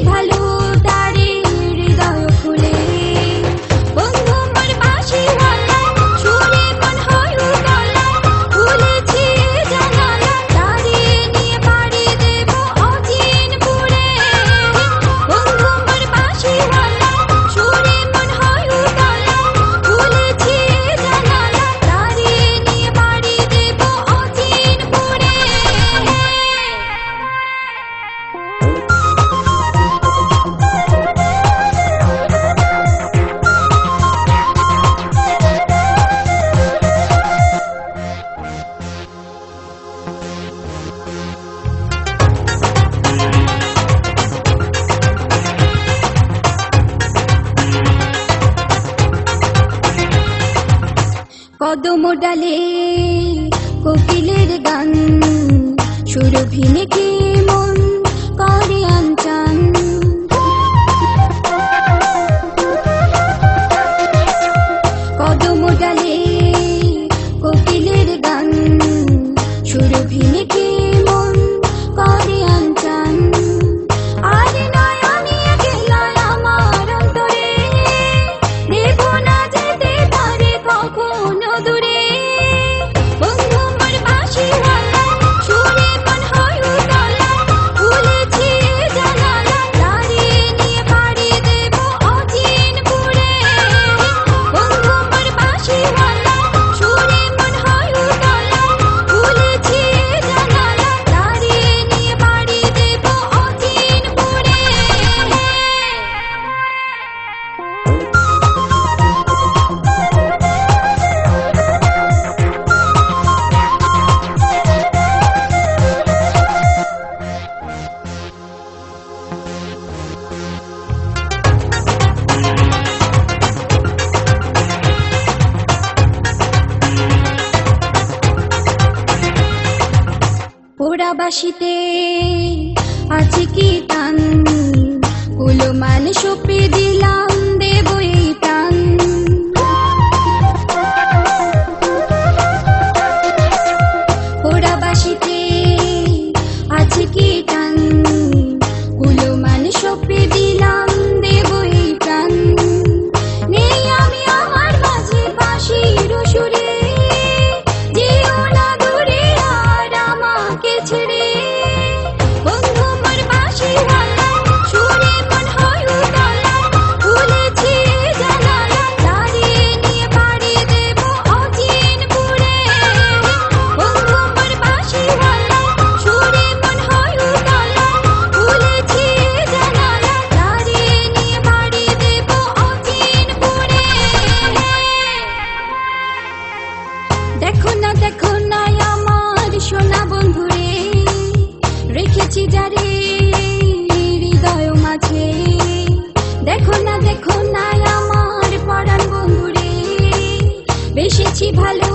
ভালো তারে হৃদয় খুলে বন্ধু আমার বাঁশিওয়ালা সুরে মন হয় উতলা খুলেছি জানালা তারে নিয়ে পাড়ি দেব অচিনপুরে বন্ধু আমার বাঁশিওয়ালা সুরে মন হয় উতলা খুলেছি জানালা তারে নিয়ে পাড়ি দেব অচিনপুরে। কদম ডালে কোকিলের গান সুরভি মেঘে মন করে আনচান কদম ডালে কোকিলের গান সুরভি মেঘে মন করে আনচান আর নয়নে গেলা আমার অন্তরে দেব না যেতে পারে কখনো দূরে বন্ধু আমার বাঁশিওয়ালা সুরে মন হয় উতলা খুলেছি জানালা তারে নিয়ে পাড়ি দেব অচিনপুরে বন্ধু আমার বাঁশিওয়ালা সুরে মন হয় উতলা খুলেছি জানালা তারে নিয়ে পাড়ি দেব অচিনপুরে। পোড়া বাঁশিতে আছে কি টান কুলমান সপে দিলাম দেব এই প্রাণ পোড়া বাঁশিতে আছে কি টান কুলমান সপে দিলাম দেব এই প্রাণ নেই আমি আমার মাঝে বাঁশির সুরে যেও না দূরে আর আমাকে ছেড়ে বন্ধু আমার বাঁশিওয়ালা সুরে মন হয় উতলা খুলেছি জানালা তারে নিয়ে পাড়ি দেব অচিনপুরে বন্ধু আমার বাঁশিওয়ালা সুরে মন হয় উতলা খুলেছি জানালা তারে নিয়ে পাড়ি দেব অচিনপুরে। দেখো না আমার সোনা বন্ধুরে রেখেছি যারে হৃদয় মাঝে দেখো না আমার পরাণ বন্ধুরে বেশেছি ভালো